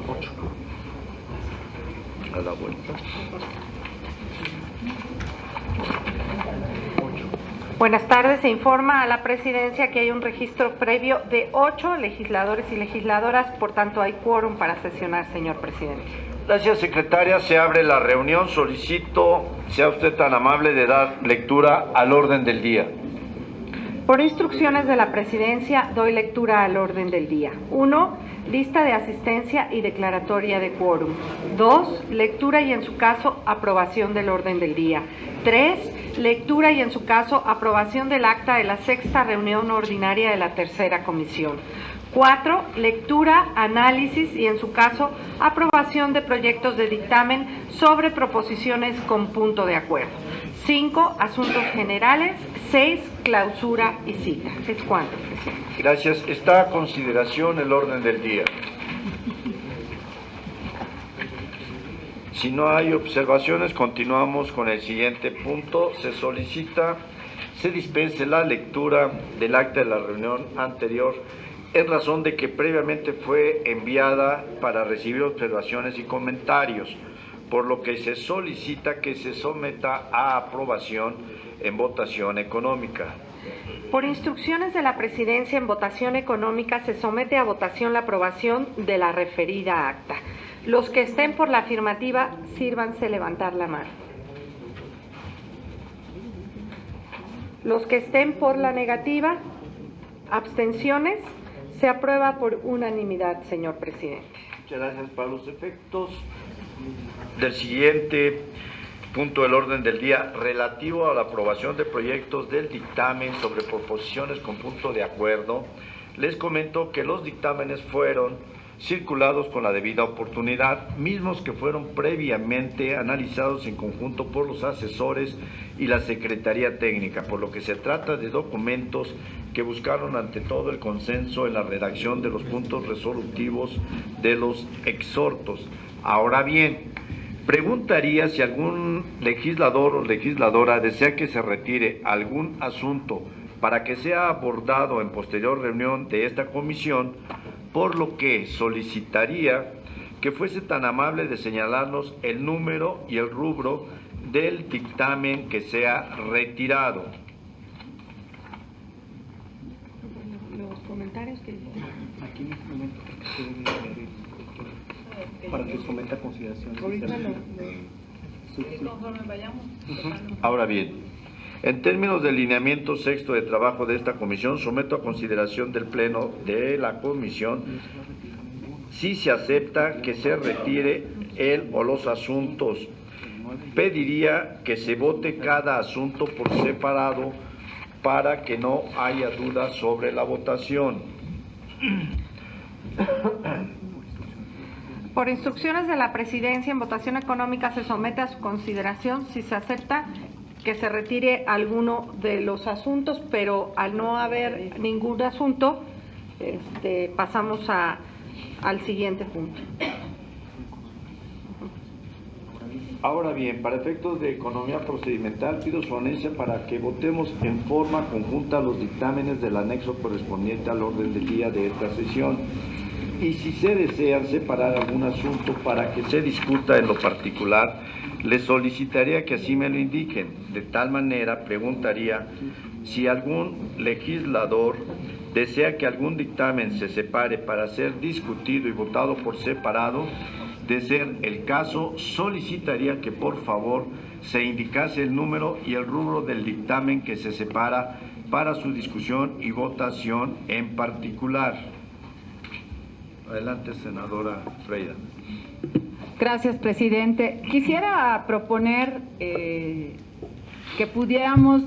8. A la vuelta. 8. Buenas tardes. Se informa a la presidencia que hay un registro previo de 8 legisladores y legisladoras, por tanto hay quórum para sesionar, señor presidente. Gracias, secretaria. Se abre la reunión. Solicito, sea usted tan amable de dar lectura al orden del día. Por instrucciones de la presidencia, doy lectura al orden del día. 1. Lista de asistencia y declaratoria de quórum. 2. Lectura y en su caso aprobación del orden del día. 3. Lectura y en su caso aprobación del acta de la sexta reunión ordinaria de la tercera comisión. 4. Lectura, análisis y en su caso aprobación de proyectos de dictamen sobre proposiciones con punto de acuerdo. 5. Asuntos generales. 6. Clausura y cita. Es cuanto, presidente. Gracias. Está a consideración el orden del día. Si no hay observaciones, continuamos con el siguiente punto. Se solicita se dispense la lectura del acta de la reunión anterior en razón de que previamente fue enviada para recibir observaciones y comentarios, por lo que se solicita que se someta a aprobación en votación económica. Por instrucciones de la presidencia, en votación económica se somete a votación la aprobación de la referida acta. Los que estén por la afirmativa, sírvanse levantar la mano. Los que estén por la negativa, abstenciones, se aprueba por unanimidad, señor presidente. Muchas gracias. Para los efectos del siguiente punto del orden del día, relativo a la aprobación de proyectos del dictamen sobre proposiciones con punto de acuerdo, les comento que los dictámenes fueron circulados con la debida oportunidad, mismos que fueron previamente analizados en conjunto por los asesores y la Secretaría Técnica, por lo que se trata de documentos que buscaron ante todo el consenso en la redacción de los puntos resolutivos de los exhortos. Ahora bien, preguntaría si algún legislador o legisladora desea que se retire algún asunto para que sea abordado en posterior reunión de esta comisión, por lo que solicitaría que fuese tan amable de señalarnos el número y el rubro del dictamen que sea retirado. Los comentarios que aquí en este momento para que someta a consideración. Conforme vayamos. Ahora bien, en términos del lineamiento sexto de trabajo de esta comisión, someto a consideración del Pleno de la comisión si se acepta que se retire el o los asuntos. Pediría que se vote cada asunto por separado para que no haya dudas sobre la votación. Por instrucciones de la presidencia, en votación económica se somete a su consideración si se acepta que se retire alguno de los asuntos, pero al no haber ningún asunto, pasamos al siguiente punto. Ahora bien, para efectos de economía procedimental, pido su anuencia para que votemos en forma conjunta los dictámenes del anexo correspondiente al orden del día de esta sesión. Y si se desean separar algún asunto para que se discuta en lo particular, les solicitaría que así me lo indiquen. De tal manera, preguntaría si algún legislador desea que algún dictamen se separe para ser discutido y votado por separado. De ser el caso, solicitaría que por favor se indicase el número y el rubro del dictamen que se separa para su discusión y votación en particular. Adelante, senadora Freida. Gracias, presidente. Quisiera proponer que pudiéramos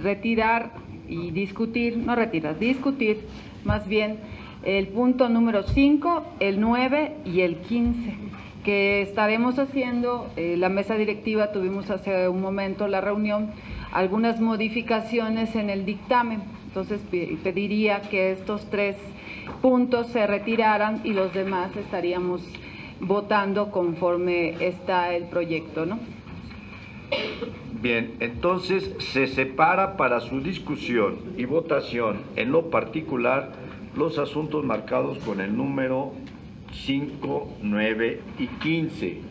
retirar y discutir, no retirar, discutir más bien el punto número 5, el 9 y el 15, que estaremos haciendo, la mesa directiva, tuvimos hace un momento la reunión, algunas modificaciones en el dictamen. Entonces pediría que estos 3 puntos se retiraran y los demás estaríamos votando conforme está el proyecto, ¿no? Bien, entonces se separa para su discusión y votación en lo particular los asuntos marcados con el número 5, 9 y 15.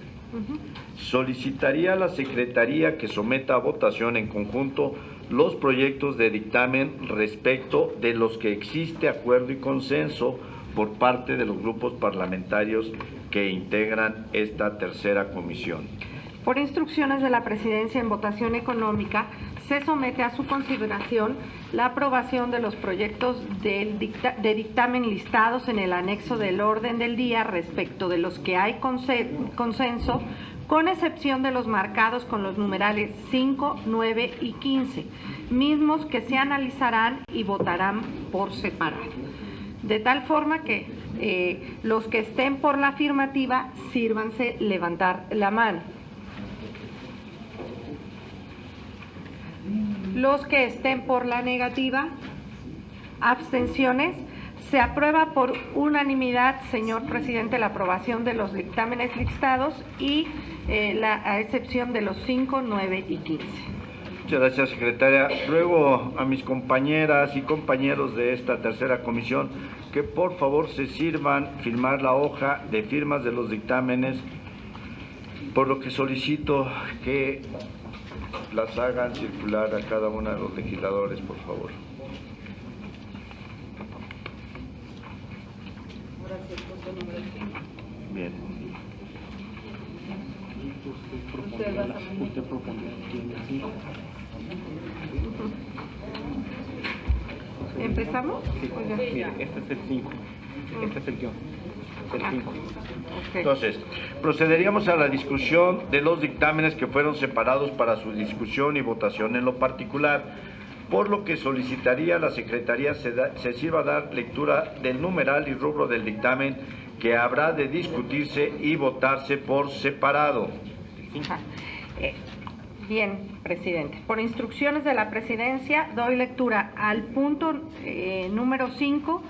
Solicitaría a la Secretaría que someta a votación en conjunto los proyectos de dictamen respecto de los que existe acuerdo y consenso por parte de los grupos parlamentarios que integran esta tercera comisión. Por instrucciones de la Presidencia en votación económica, se somete a su consideración la aprobación de los proyectos de dictamen listados en el anexo del orden del día respecto de los que hay consenso, con excepción de los marcados con los numerales 5, 9 y 15, mismos que se analizarán y votarán por separado. De tal forma que los que estén por la afirmativa, sírvanse levantar la mano. Los que estén por la negativa, abstenciones. Se aprueba por unanimidad, señor presidente, la aprobación de los dictámenes listados y a excepción de los 5, 9 y 15. Muchas gracias, secretaria. Ruego a mis compañeras y compañeros de esta tercera comisión que por favor se sirvan firmar la hoja de firmas de los dictámenes, por lo que solicito que las hagan circular a cada uno de los legisladores, por favor. Bien. Usted propone quién es 5. ¿Empezamos? Sí, mire, este es el 5. Este es el guión. Es el 5. Entonces, procederíamos a la discusión de los dictámenes que fueron separados para su discusión y votación en lo particular, por lo que solicitaría a la Secretaría se sirva a dar lectura del numeral y rubro del dictamen que habrá de discutirse y votarse por separado. Bien, presidente. Por instrucciones de la Presidencia, doy lectura al punto número 5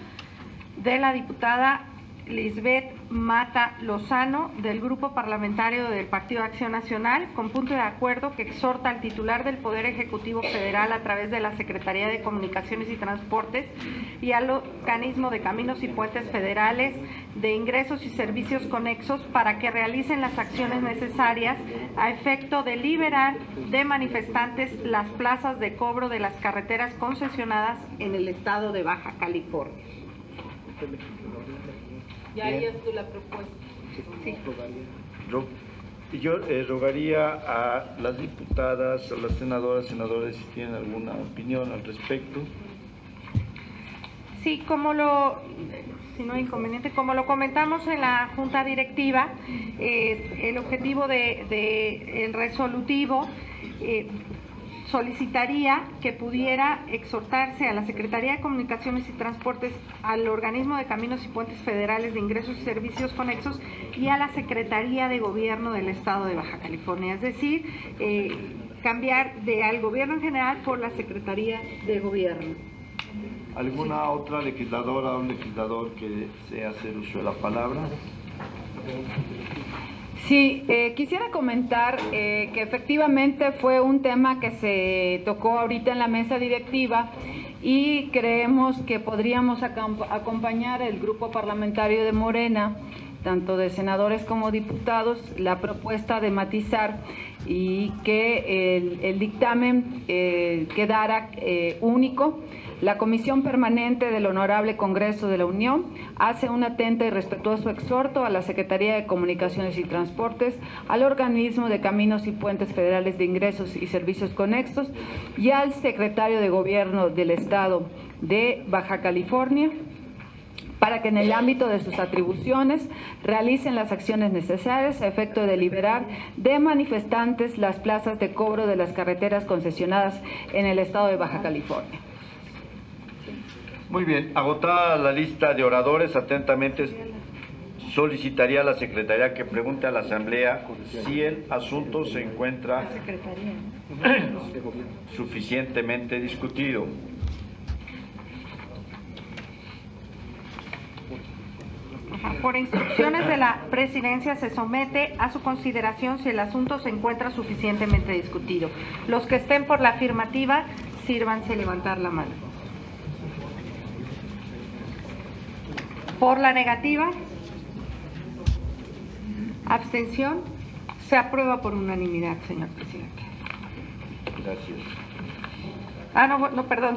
de la diputada Lisbeth Mata Lozano, del Grupo Parlamentario del Partido Acción Nacional, con punto de acuerdo que exhorta al titular del Poder Ejecutivo Federal a través de la Secretaría de Comunicaciones y Transportes y al Organismo de Caminos y Puentes Federales de Ingresos y Servicios Conexos para que realicen las acciones necesarias a efecto de liberar de manifestantes las plazas de cobro de las carreteras concesionadas en el estado de Baja California. Ya harías tú la propuesta. Sí. Yo rogaría a las diputadas, a las senadoras, senadores, si tienen alguna opinión al respecto. Sí, si no hay inconveniente, como lo comentamos en la Junta Directiva, el objetivo del resolutivo solicitaría que pudiera exhortarse a la Secretaría de Comunicaciones y Transportes, al Organismo de Caminos y Puentes Federales de Ingresos y Servicios Conexos y a la Secretaría de Gobierno del Estado de Baja California, es decir, cambiar al Gobierno en general por la Secretaría de Gobierno. ¿Alguna otra legisladora o legislador que desea hacer uso de la palabra? Sí, quisiera comentar que efectivamente fue un tema que se tocó ahorita en la mesa directiva y creemos que podríamos acompañar el grupo parlamentario de Morena, tanto de senadores como diputados, la propuesta de matizar y que el dictamen quedara único. La Comisión Permanente del Honorable Congreso de la Unión hace un atento y respetuoso exhorto a la Secretaría de Comunicaciones y Transportes, al Organismo de Caminos y Puentes Federales de Ingresos y Servicios Conexos y al Secretario de Gobierno del Estado de Baja California para que en el ámbito de sus atribuciones realicen las acciones necesarias a efecto de liberar de manifestantes las plazas de cobro de las carreteras concesionadas en el Estado de Baja California. Muy bien, agotada la lista de oradores, atentamente solicitaría a la Secretaría que pregunte a la Asamblea si el asunto se encuentra suficientemente discutido. Por instrucciones de la Presidencia se somete a su consideración si el asunto se encuentra suficientemente discutido. Los que estén por la afirmativa, sírvanse levantar la mano. Por la negativa, Abstención. Se aprueba por unanimidad, señor presidente. Gracias. No, perdón.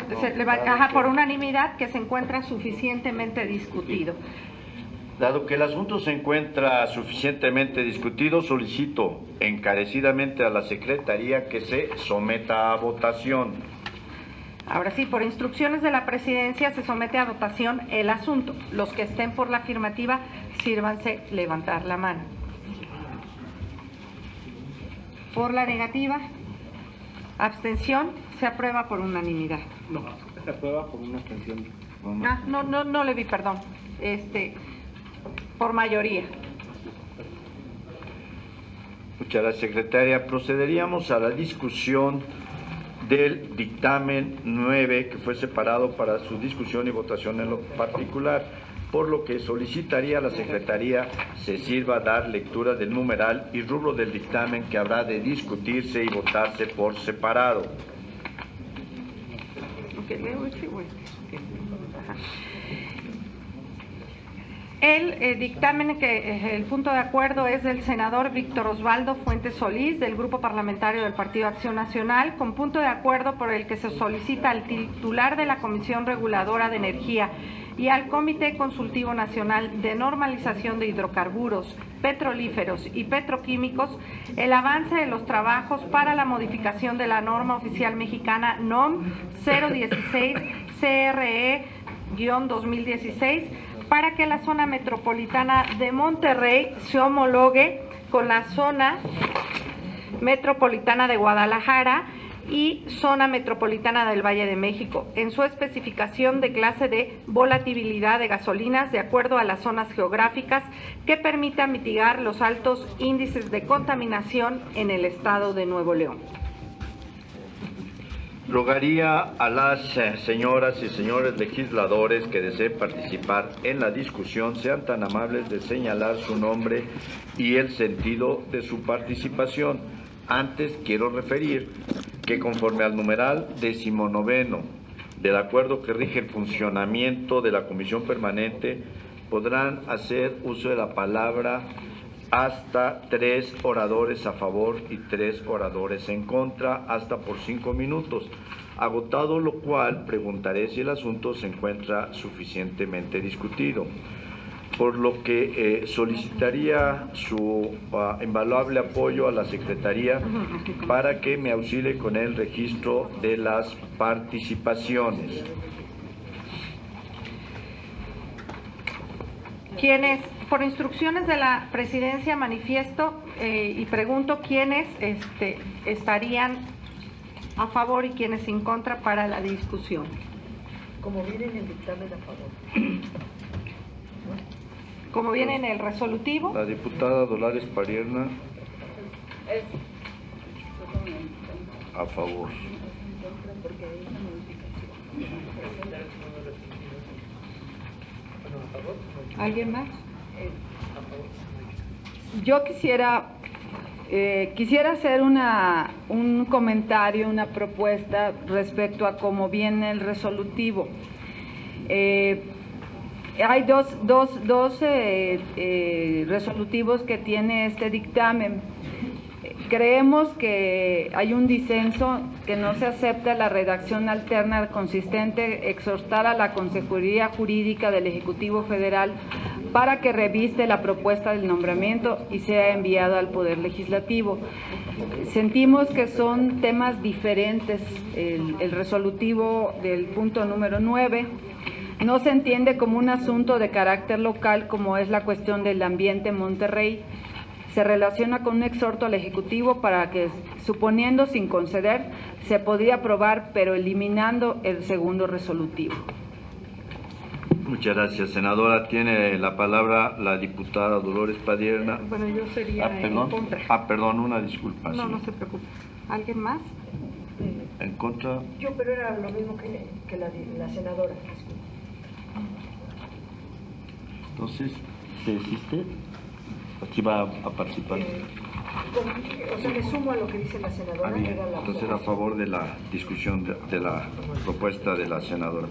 Por unanimidad, que se encuentra suficientemente discutido. Dado que el asunto se encuentra suficientemente discutido, solicito encarecidamente a la Secretaría que se someta a votación. Ahora sí, por instrucciones de la Presidencia se somete a votación el asunto. Los que estén por la afirmativa, sírvanse levantar la mano. Por la negativa, abstención, se aprueba por unanimidad. No, se aprueba por una abstención. No le vi, perdón. Por mayoría. Muchas gracias, secretaria. Procederíamos a la discusión del dictamen 9, que fue separado para su discusión y votación en lo particular, por lo que solicitaría a la Secretaría se sirva a dar lectura del numeral y rubro del dictamen que habrá de discutirse y votarse por separado. El dictamen el punto de acuerdo es del senador Víctor Osvaldo Fuentes Solís, del Grupo Parlamentario del Partido Acción Nacional, con punto de acuerdo por el que se solicita al titular de la Comisión Reguladora de Energía y al Comité Consultivo Nacional de Normalización de Hidrocarburos, Petrolíferos y Petroquímicos el avance de los trabajos para la modificación de la norma oficial mexicana NOM 016 CRE-2016 para que la zona metropolitana de Monterrey se homologue con la zona metropolitana de Guadalajara y zona metropolitana del Valle de México, en su especificación de clase de volatilidad de gasolinas de acuerdo a las zonas geográficas que permita mitigar los altos índices de contaminación en el estado de Nuevo León. Rogaría a las señoras y señores legisladores que deseen participar en la discusión sean tan amables de señalar su nombre y el sentido de su participación. Antes quiero referir que conforme al numeral 19 del acuerdo que rige el funcionamiento de la Comisión Permanente, podrán hacer uso de la palabra hasta 3 oradores a favor y 3 oradores en contra, hasta por 5 minutos. Agotado lo cual, preguntaré si el asunto se encuentra suficientemente discutido. Por lo que solicitaría su invaluable apoyo a la Secretaría para que me auxilie con el registro de las participaciones. Quienes, por instrucciones de la Presidencia, manifiesto y pregunto quiénes estarían a favor y quiénes en contra para la discusión. Como viene en el dictamen a favor. Como viene en el resolutivo. La diputada Dolores Padierna. A favor. ¿Alguien más? Yo quisiera hacer un comentario, una propuesta respecto a cómo viene el resolutivo. Hay dos resolutivos que tiene este dictamen. Creemos que hay un disenso, que no se acepta la redacción alterna consistente, exhortar a la Consejería Jurídica del Ejecutivo Federal para que revise la propuesta del nombramiento y sea enviado al Poder Legislativo. Sentimos que son temas diferentes. El resolutivo del punto número 9 no se entiende como un asunto de carácter local, como es la cuestión del ambiente en Monterrey. Se relaciona con un exhorto al Ejecutivo para que, suponiendo sin conceder, se podría aprobar, pero eliminando el segundo resolutivo. Muchas gracias, senadora. Tiene la palabra la diputada Dolores Padierna. Bueno, yo sería en contra. Perdón, una disculpa. No, sí. no se preocupe. ¿Alguien más? ¿En contra? Yo, pero era lo mismo que la senadora. Entonces, ¿se desiste? ¿Aquí va a participar? O sea, me sumo a lo que dice la senadora. Bien. Era la Entonces, a favor de la discusión de la propuesta de la senadora.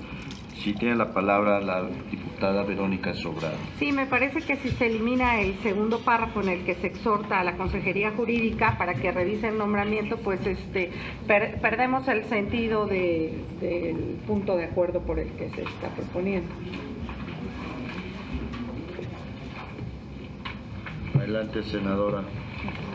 Sí, tiene la palabra la diputada Verónica Sobrado. Sí, me parece que si se elimina el segundo párrafo en el que se exhorta a la Consejería Jurídica para que revise el nombramiento, pues perdemos el sentido del punto de acuerdo por el que se está proponiendo. Adelante, senadora.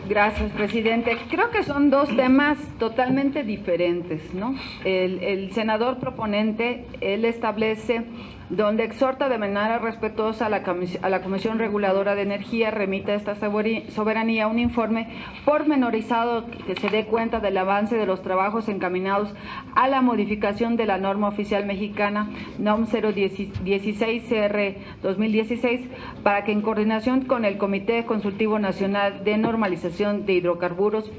Gracias, presidente. Creo que son dos temas totalmente diferentes, ¿no? El senador proponente, él establece donde exhorta de manera respetuosa a la Comisión Reguladora de Energía remita a esta soberanía un informe pormenorizado que se dé cuenta del avance de los trabajos encaminados a la modificación de la norma oficial mexicana NOM 016 CR 2016 para que en coordinación con el Comité Consultivo Nacional de Normalización de Hidrocarburos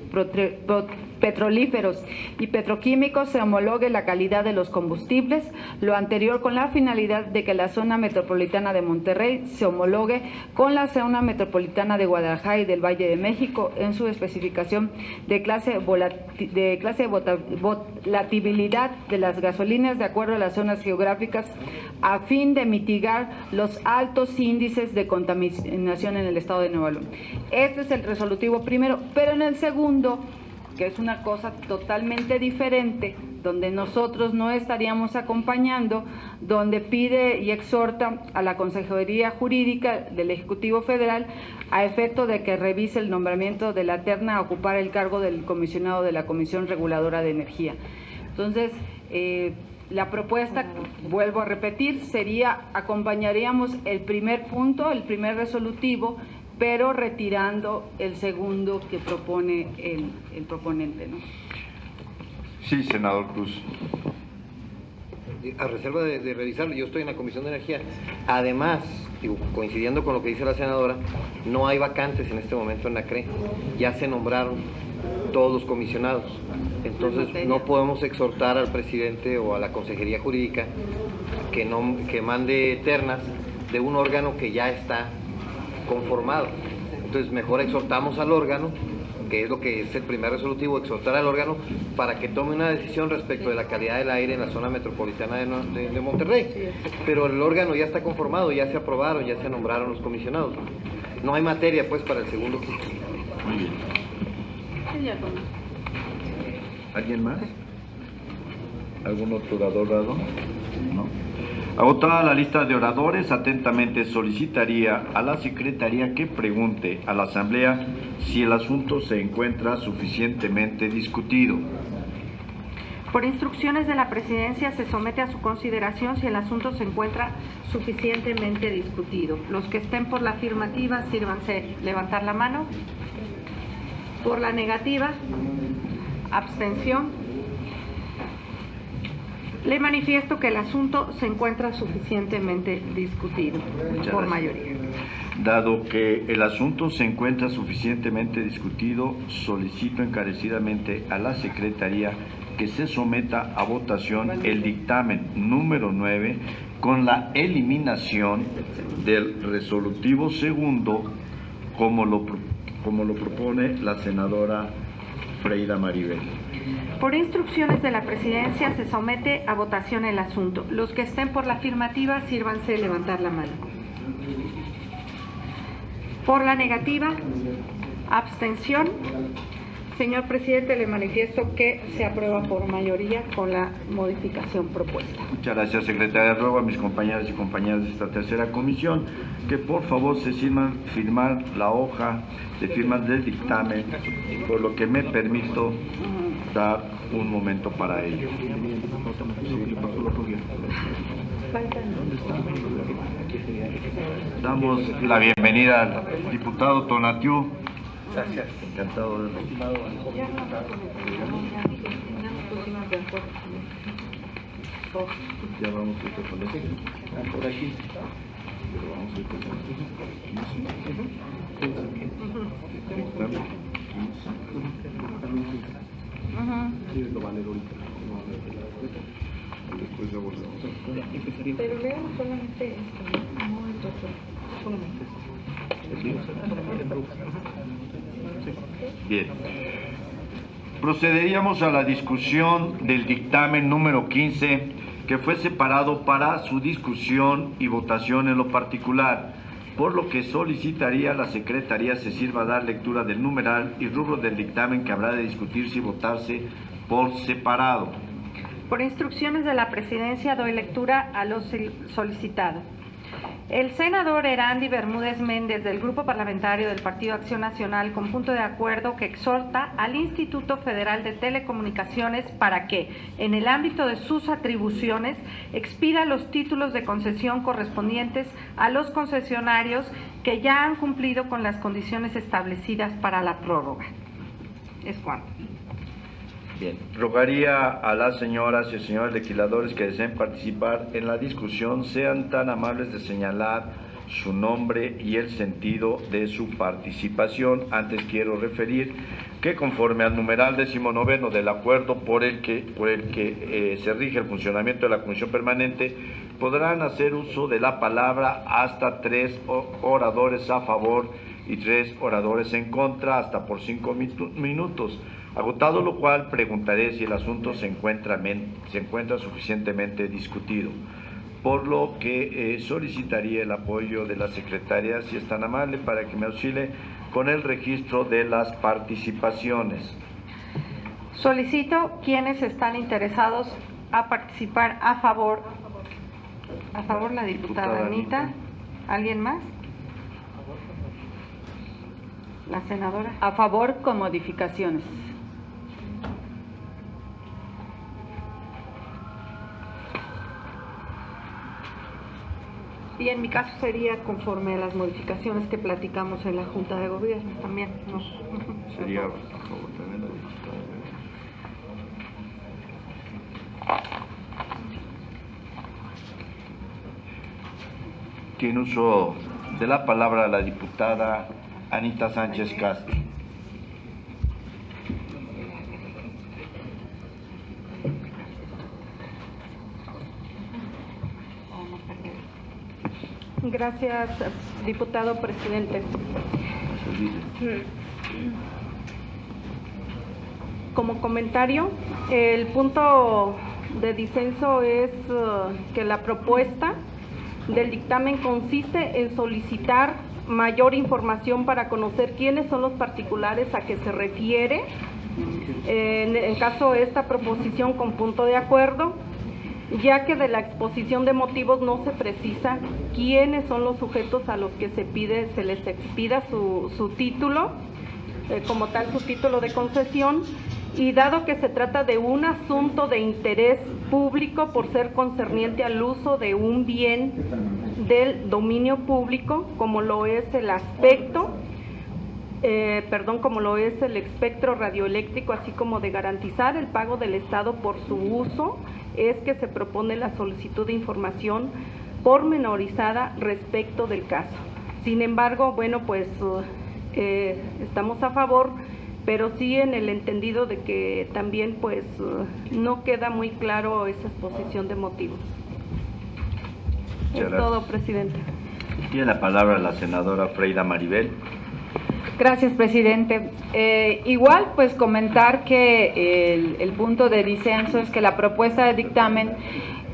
petrolíferos y petroquímicos se homologue la calidad de los combustibles, lo anterior con la finalidad de que la zona metropolitana de Monterrey se homologue con la zona metropolitana de Guadalajara y del Valle de México en su especificación de clase volatilidad de las gasolinas de acuerdo a las zonas geográficas a fin de mitigar los altos índices de contaminación en el estado de Nuevo León. Este es el resolutivo primero, pero en el segundo, que es una cosa totalmente diferente, donde nosotros no estaríamos acompañando, donde pide y exhorta a la Consejería Jurídica del Ejecutivo Federal a efecto de que revise el nombramiento de la terna a ocupar el cargo del comisionado de la Comisión Reguladora de Energía. Entonces, la propuesta, vuelvo a repetir, sería, acompañaríamos el primer punto, el primer resolutivo, pero retirando el segundo que propone el proponente, ¿no? Sí, senador Cruz. A reserva de revisarlo, yo estoy en la Comisión de Energía. Además, coincidiendo con lo que dice la senadora, no hay vacantes en este momento en la CRE. Ya se nombraron todos los comisionados. Entonces, no podemos exhortar al presidente o a la Consejería Jurídica que mande ternas de un órgano que ya está conformado. Entonces mejor exhortamos al órgano, que es lo que es el primer resolutivo, exhortar al órgano para que tome una decisión respecto de la calidad del aire en la zona metropolitana de Monterrey. Pero el órgano ya está conformado, ya se aprobaron, ya se nombraron los comisionados. No hay materia pues para el segundo punto. Muy bien. ¿Alguien más? ¿Algún otro orador dado? No. Agotada la lista de oradores, atentamente solicitaría a la Secretaría que pregunte a la Asamblea si el asunto se encuentra suficientemente discutido. Por instrucciones de la Presidencia se somete a su consideración si el asunto se encuentra suficientemente discutido. Los que estén por la afirmativa, sírvanse levantar la mano. Por la negativa, abstención. Le manifiesto que el asunto se encuentra suficientemente discutido por mayoría. Dado que el asunto se encuentra suficientemente discutido, solicito encarecidamente a la Secretaría que se someta a votación el dictamen número 9 con la eliminación del resolutivo segundo como lo propone la senadora Freida Maribel. Por instrucciones de la Presidencia se somete a votación el asunto. Los que estén por la afirmativa, sírvanse levantar la mano. Por la negativa, abstención. Señor Presidente, le manifiesto que se aprueba por mayoría con la modificación propuesta. Muchas gracias, secretaria. Ruego a mis compañeras y compañeras de esta tercera comisión que por favor se firmar la hoja de firmas del dictamen, por lo que me permito dar un momento para ello. Damos la bienvenida al diputado Tonatiuh. Gracias. Encantado de ya vamos a ir con eso. Por aquí. Pero vamos a ir con Sí, lo vale ahorita. después de abordamos. Pero leemos solamente esto, no el otro. Solamente Bien. Procederíamos a la discusión del dictamen número 15 que fue separado para su discusión y votación en lo particular, por lo que solicitaría a la Secretaría se sirva a dar lectura del numeral y rubro del dictamen que habrá de discutirse y votarse por separado. Por instrucciones de la Presidencia doy lectura a lo solicitado. El senador Erandi Bermúdez Méndez, del Grupo Parlamentario del Partido Acción Nacional, con punto de acuerdo que exhorta al Instituto Federal de Telecomunicaciones para que, en el ámbito de sus atribuciones, expida los títulos de concesión correspondientes a los concesionarios que ya han cumplido con las condiciones establecidas para la prórroga. Es cuanto. Bien, rogaría a las señoras y señores legisladores que deseen participar en la discusión sean tan amables de señalar su nombre y el sentido de su participación. Antes quiero referir que conforme al numeral 19 del acuerdo por el que se rige el funcionamiento de la Comisión Permanente, podrán hacer uso de la palabra hasta 3 oradores a favor y 3 oradores en contra, hasta por 5 minutos. Agotado lo cual, preguntaré si el asunto se encuentra suficientemente discutido, por lo que solicitaría el apoyo de la Secretaría, si es tan amable, para que me auxilie con el registro de las participaciones. Solicito quienes están interesados a participar a favor. A favor la diputada Anita. ¿Alguien más? La senadora. A favor con modificaciones. Y en mi caso sería conforme a las modificaciones que platicamos en la Junta de Gobierno también. Sería a favor también la diputada. Tiene uso de la palabra la diputada Anita Sánchez Castro. Gracias, diputado presidente. Como comentario, el punto de disenso es que la propuesta del dictamen consiste en solicitar mayor información para conocer quiénes son los particulares a que se refiere. En caso de esta proposición con punto de acuerdo, ya que de la exposición de motivos no se precisa quiénes son los sujetos a los que se les expida su título, como tal su título de concesión, y dado que se trata de un asunto de interés público por ser concerniente al uso de un bien del dominio público, como lo es el como lo es el espectro radioeléctrico, así como de garantizar el pago del Estado por su uso, es que se propone la solicitud de información pormenorizada respecto del caso. Sin embargo, bueno, pues estamos a favor, pero sí en el entendido de que también pues no queda muy claro esa exposición de motivos. Es todo, presidente. Tiene la palabra la senadora Freida Maribel. Gracias, presidente. Igual, pues comentar que el punto de disenso es que la propuesta de dictamen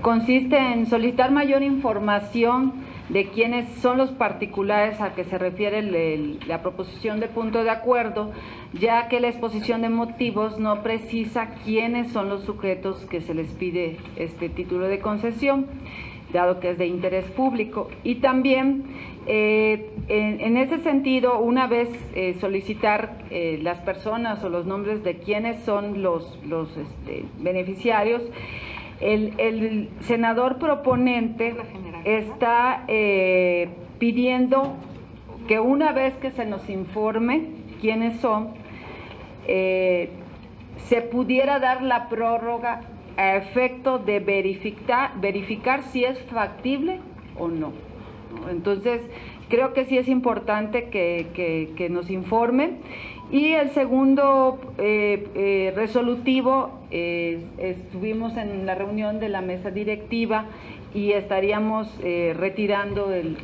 consiste en solicitar mayor información de quiénes son los particulares a que se refiere la proposición de punto de acuerdo, ya que la exposición de motivos no precisa quiénes son los sujetos que se les pide este título de concesión, dado que es de interés público. Y también, en ese sentido, una vez solicitar las personas o los nombres de quiénes son los beneficiarios, el senador proponente está pidiendo que una vez que se nos informe quiénes son, se pudiera dar la prórroga a efecto de verificar si es factible o no. Entonces, creo que sí es importante que nos informen. Y el segundo resolutivo, estuvimos en la reunión de la mesa directiva y estaríamos retirando el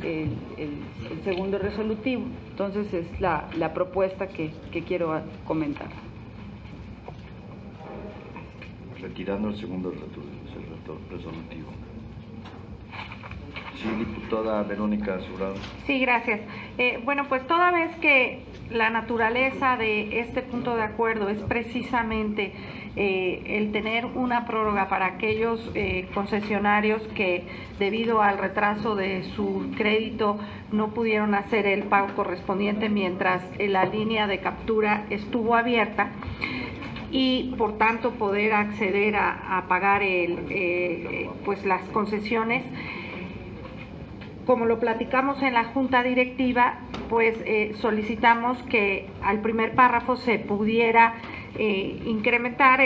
segundo resolutivo. Entonces, es la propuesta que quiero comentar. Retirando el segundo resolutivo. el resolutivo. Sí, diputada Verónica Sobrado. Sí, gracias. Bueno, pues toda vez que la naturaleza de este punto de acuerdo es precisamente el tener una prórroga para aquellos concesionarios que debido al retraso de su crédito no pudieron hacer el pago correspondiente mientras la línea de captura estuvo abierta, y por tanto poder acceder a pagar pues las concesiones. Como lo platicamos en la Junta Directiva, pues solicitamos que al primer párrafo se pudiera incrementar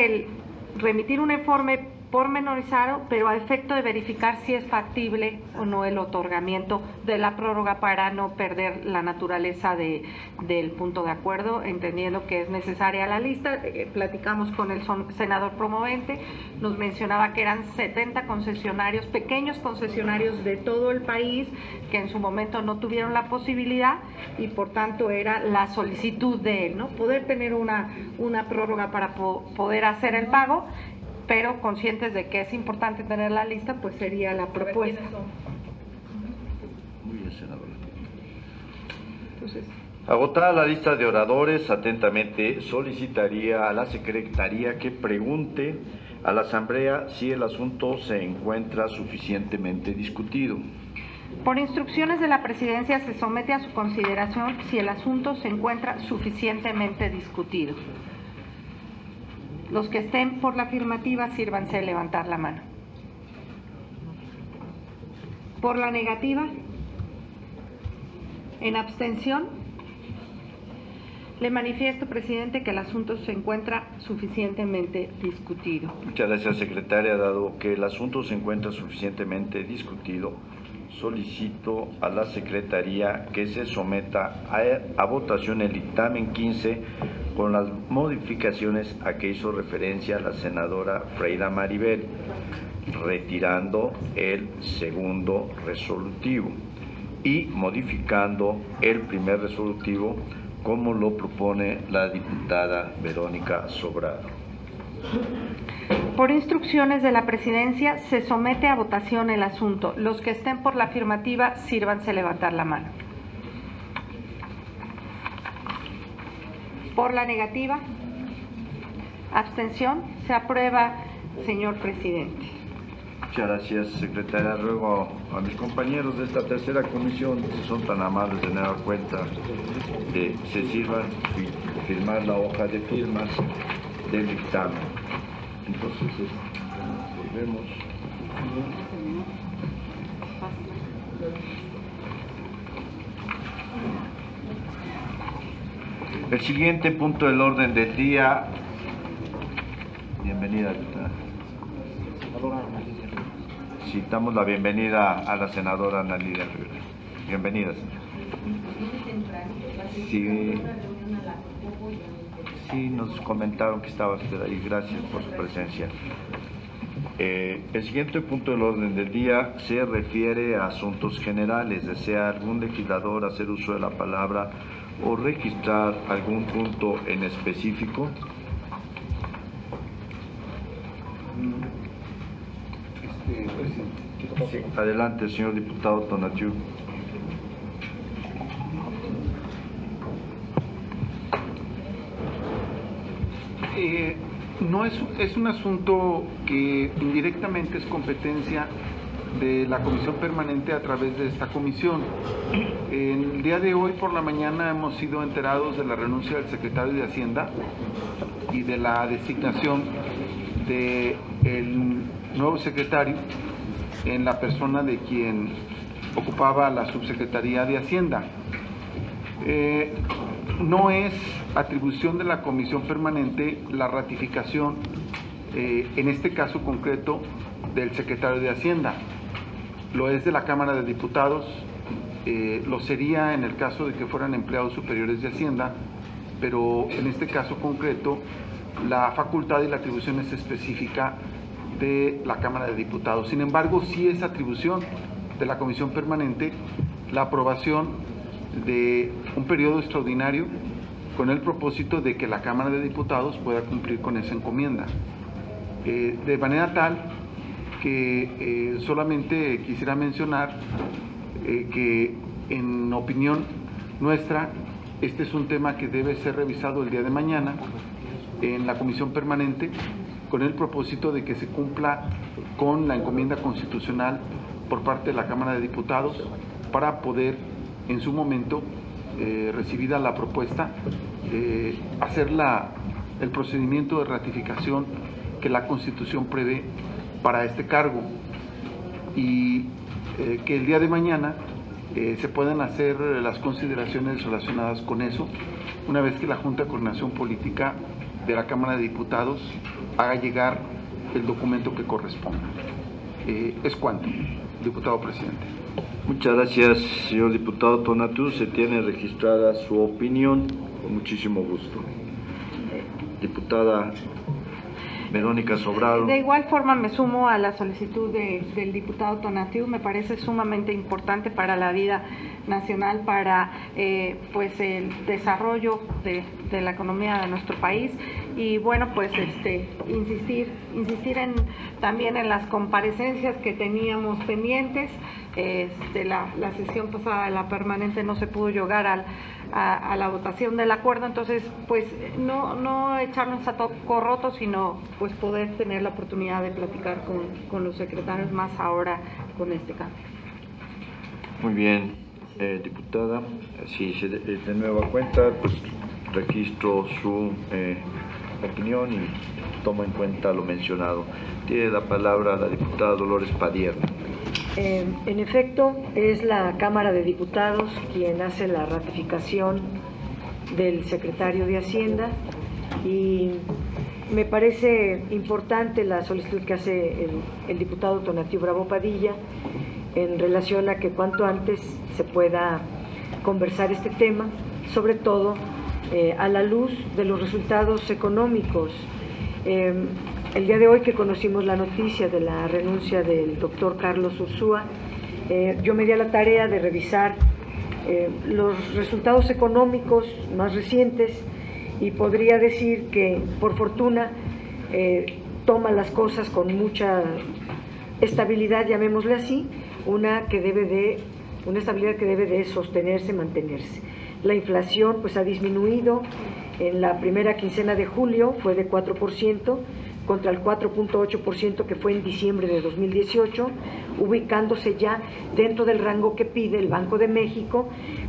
remitir un informe pormenorizado, pero a efecto de verificar si es factible o no el otorgamiento de la prórroga para no perder la naturaleza del punto de acuerdo, entendiendo que es necesaria la lista. Platicamos con el senador promovente, nos mencionaba que eran 70 concesionarios, pequeños concesionarios de todo el país, que en su momento no tuvieron la posibilidad, y por tanto era la solicitud de él, ¿no? Poder tener una prórroga para poder hacer el pago, pero conscientes de que es importante tener la lista, pues sería la propuesta. Muy bien, senadora. Entonces, Agotada la lista de oradores, atentamente solicitaría a la Secretaría que pregunte a la Asamblea si el asunto se encuentra suficientemente discutido. por instrucciones de la Presidencia se somete a su consideración si el asunto se encuentra suficientemente discutido. Los que estén por la afirmativa, sírvanse de levantar la mano. Por la negativa, en abstención, le manifiesto, presidente, que el asunto se encuentra suficientemente discutido. Muchas gracias, secretaria. Dado que el asunto se encuentra suficientemente discutido, solicito a la Secretaría que se someta a votación el dictamen 15 con las modificaciones a que hizo referencia la senadora Freida Maribel, retirando el segundo resolutivo y modificando el primer resolutivo como lo propone la diputada Verónica Sobrado. Por instrucciones de la Presidencia, se somete a votación el asunto. Los que estén por la afirmativa, sírvanse levantar la mano. Por la negativa, abstención, se aprueba, señor presidente. Muchas gracias, secretaria. Ruego a mis compañeros de esta tercera comisión, si son tan amables de dar cuenta, de se sirvan y firmar la hoja de firmas del dictamen. Entonces, volvemos. El siguiente punto del orden del día. Bienvenida, diputada. Sí, damos la bienvenida a la senadora Ana Lidia Rivera. Bienvenida, señora. Sí, nos comentaron que estaba usted ahí. Gracias por su presencia. El siguiente punto del orden del día se refiere a asuntos generales. ¿Desea algún legislador hacer uso de la palabra o registrar algún punto en específico? Sí, adelante, señor diputado Tonatiuh. No es un asunto que indirectamente es competencia de la Comisión Permanente a través de esta comisión. El día de hoy por la mañana hemos sido enterados de la renuncia del secretario de Hacienda y de la designación del nuevo secretario en la persona de quien ocupaba la subsecretaría de Hacienda. No es atribución de la Comisión Permanente la ratificación, en este caso concreto, del secretario de Hacienda. Lo es de la Cámara de Diputados, lo sería en el caso de que fueran empleados superiores de Hacienda, pero en este caso concreto la facultad y la atribución es específica de la Cámara de Diputados. Sin embargo, sí es atribución de la Comisión Permanente la aprobación de un periodo extraordinario con el propósito de que la Cámara de Diputados pueda cumplir con esa encomienda. De manera tal que solamente quisiera mencionar que en opinión nuestra, este es un tema que debe ser revisado el día de mañana en la comisión permanente con el propósito de que se cumpla con la encomienda constitucional por parte de la Cámara de Diputados para poder en su momento, recibida la propuesta, hacer el procedimiento de ratificación que la Constitución prevé para este cargo y que el día de mañana se puedan hacer las consideraciones relacionadas con eso una vez que la Junta de Coordinación Política de la Cámara de Diputados haga llegar el documento que corresponda. Es cuanto, diputado presidente. Muchas gracias, señor diputado Tonatiuh. Se tiene registrada su opinión. Con muchísimo gusto. Diputada Verónica Sobrado. De igual forma me sumo a la solicitud del diputado Tonatiuh. Me parece sumamente importante para la vida nacional, para pues el desarrollo de la economía de nuestro país y bueno, pues insistir también en las comparecencias que teníamos pendientes. La sesión pasada de la permanente no se pudo llegar a la votación del acuerdo, entonces pues no echarnos a toco roto, sino pues poder tener la oportunidad de platicar con los secretarios, más ahora con este cambio. Muy bien, diputada. Si se de nueva cuenta, pues registro su opinión y tomo en cuenta lo mencionado. Tiene la palabra la diputada Dolores Padierna. En efecto, es la Cámara de Diputados quien hace la ratificación del secretario de Hacienda y me parece importante la solicitud que hace el diputado Tonatiuh Bravo Padilla en relación a que cuanto antes se pueda conversar este tema, sobre todo a la luz de los resultados económicos. El día de hoy que conocimos la noticia de la renuncia del doctor Carlos Ursúa, yo me di a la tarea de revisar los resultados económicos más recientes y podría decir que, por fortuna, toma las cosas con mucha estabilidad, llamémosle así, una estabilidad que debe de sostenerse, mantenerse. La inflación pues ha disminuido. En la primera quincena de julio fue de 4%, contra el 4.8% que fue en diciembre de 2018, ubicándose ya dentro del rango que pide el Banco de México,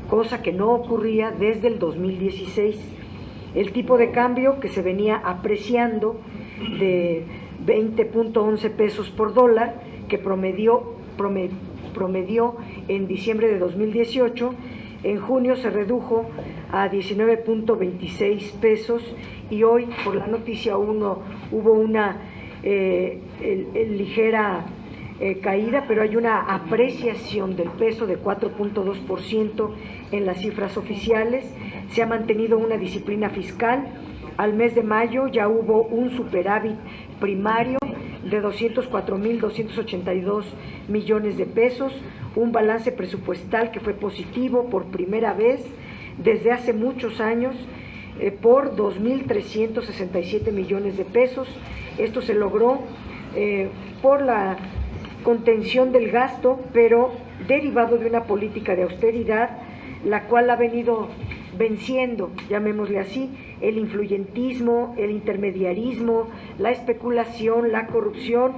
cosa que no ocurría desde el 2016. El tipo de cambio que se venía apreciando de 20.11 pesos por dólar, que promedió en diciembre de 2018, en junio se redujo a 19.26 pesos y hoy, por la noticia 1, hubo una ligera caída, pero hay una apreciación del peso de 4.2% en las cifras oficiales. Se ha mantenido una disciplina fiscal. Al mes de mayo ya hubo un superávit primario de 204.282 millones de pesos, un balance presupuestal que fue positivo por primera vez desde hace muchos años por 2.367 millones de pesos. Esto se logró por la contención del gasto, pero derivado de una política de austeridad, la cual ha venido venciendo, llamémosle así, el influyentismo, el intermediarismo, la especulación, la corrupción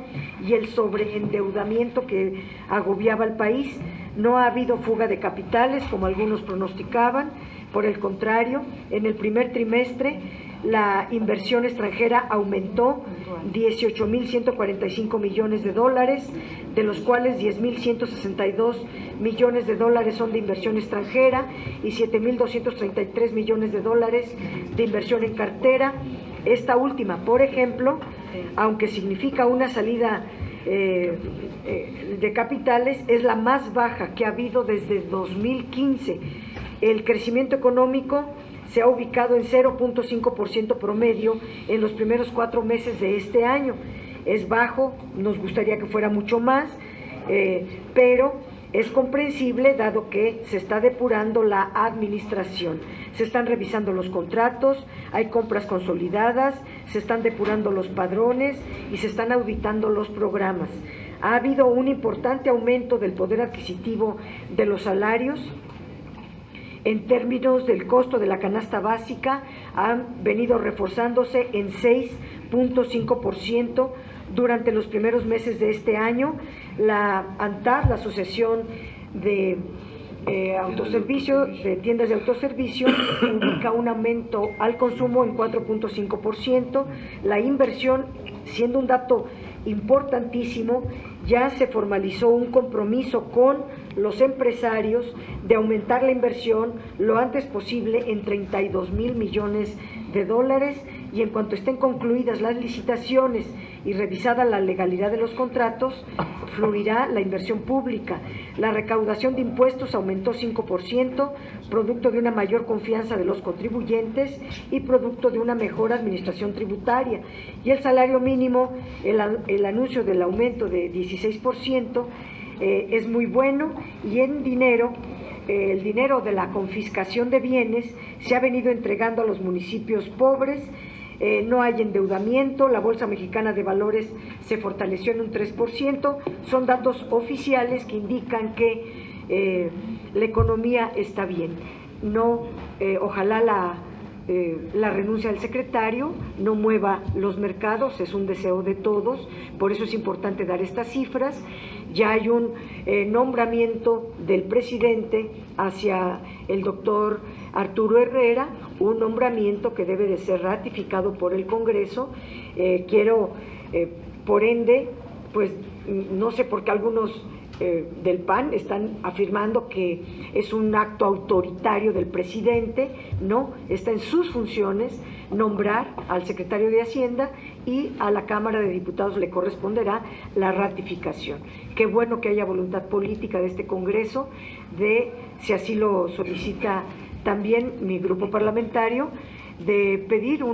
y el sobreendeudamiento que agobiaba al país. No ha habido fuga de capitales, como algunos pronosticaban. Por el contrario, en el primer trimestre la inversión extranjera aumentó 18.145 millones de dólares, de los cuales 10.162 millones de dólares son de inversión extranjera y 7.233 millones de dólares de inversión en cartera. Esta última, por ejemplo, aunque significa una salida de capitales, es la más baja que ha habido desde 2015. El crecimiento económico se ha ubicado en 0.5% promedio en los primeros 4 meses de este año. Es bajo, nos gustaría que fuera mucho más, pero es comprensible dado que se está depurando la administración. Se están revisando los contratos, hay compras consolidadas, se están depurando los padrones y se están auditando los programas. Ha habido un importante aumento del poder adquisitivo de los salarios. En términos del costo de la canasta básica, han venido reforzándose en 6.5% durante los primeros meses de este año. La ANTAD, la Asociación de de tiendas de autoservicio, indica un aumento al consumo en 4.5%. La inversión, siendo un dato importantísimo, ya se formalizó un compromiso con los empresarios de aumentar la inversión lo antes posible en 32,000 millones de dólares, y en cuanto estén concluidas las licitaciones y revisada la legalidad de los contratos, fluirá la inversión pública. La recaudación de impuestos aumentó 5%, producto de una mayor confianza de los contribuyentes y producto de una mejor administración tributaria. Y el salario mínimo, el anuncio del aumento de 16%, es muy bueno, y en dinero, el dinero de la confiscación de bienes se ha venido entregando a los municipios pobres. No hay endeudamiento, la Bolsa Mexicana de Valores se fortaleció en un 3%, son datos oficiales que indican que la economía está bien. Ojalá la renuncia del secretario no mueva los mercados, es un deseo de todos, por eso es importante dar estas cifras. Ya hay un nombramiento del presidente hacia el doctor Arturo Herrera, un nombramiento que debe de ser ratificado por el Congreso. Por ende, pues no sé por qué algunos del PAN están afirmando que es un acto autoritario del presidente. No, está en sus funciones nombrar al secretario de Hacienda, y a la Cámara de Diputados le corresponderá la ratificación. Qué bueno que haya voluntad política de este Congreso si así lo solicita también mi grupo parlamentario, de pedir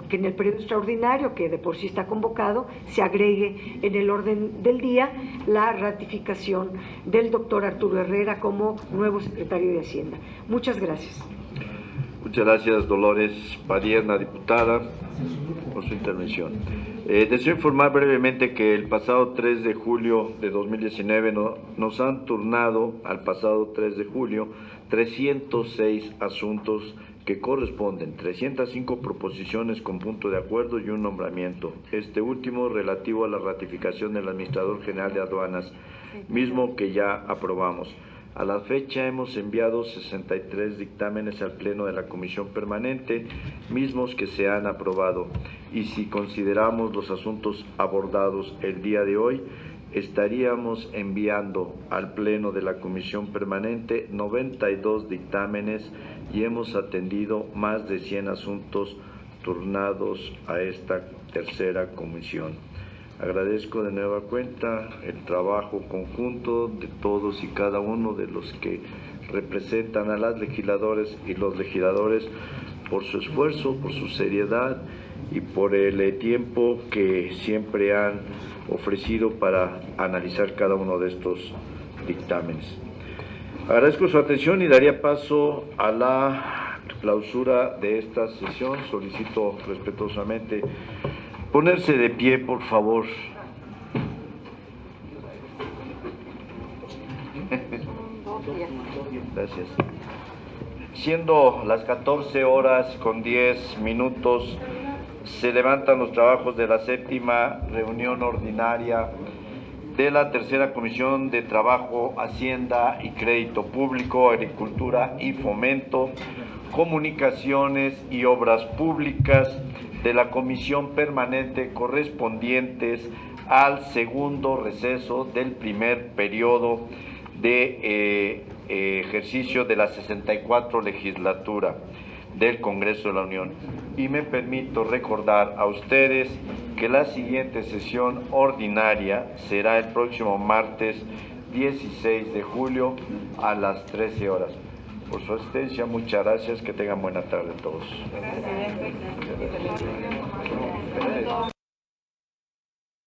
que en el periodo extraordinario, que de por sí está convocado, se agregue en el orden del día la ratificación del doctor Arturo Herrera como nuevo secretario de Hacienda. Muchas gracias. Muchas gracias, Dolores Padierna, diputada, por su intervención. Deseo informar brevemente que el pasado 3 de julio de 2019 nos han turnado al pasado 3 de julio 306 asuntos que corresponden 305 proposiciones con punto de acuerdo y un nombramiento. Este último relativo a la ratificación del Administrador General de Aduanas, mismo que ya aprobamos. A la fecha hemos enviado 63 dictámenes al Pleno de la Comisión Permanente, mismos que se han aprobado. Y si consideramos los asuntos abordados el día de hoy, estaríamos enviando al Pleno de la Comisión Permanente 92 dictámenes y hemos atendido más de 100 asuntos turnados a esta tercera comisión. Agradezco de nueva cuenta el trabajo conjunto de todos y cada uno de los que representan a las legisladoras y los legisladores por su esfuerzo, por su seriedad y por el tiempo que siempre han ofrecido para analizar cada uno de estos dictámenes. Agradezco su atención y daría paso a la clausura de esta sesión. Solicito respetuosamente ponerse de pie, por favor. Gracias. Siendo las 14 horas con 10 minutos, se levantan los trabajos de la séptima reunión ordinaria de la tercera Comisión de Trabajo, Hacienda y Crédito Público, Agricultura y Fomento, Comunicaciones y Obras Públicas de la Comisión Permanente correspondientes al segundo receso del primer periodo de ejercicio de la 64 legislatura del Congreso de la Unión. Y me permito recordar a ustedes que la siguiente sesión ordinaria será el próximo martes 16 de julio a las 13 horas. Por su asistencia, muchas gracias, que tengan buena tarde todos. Gracias.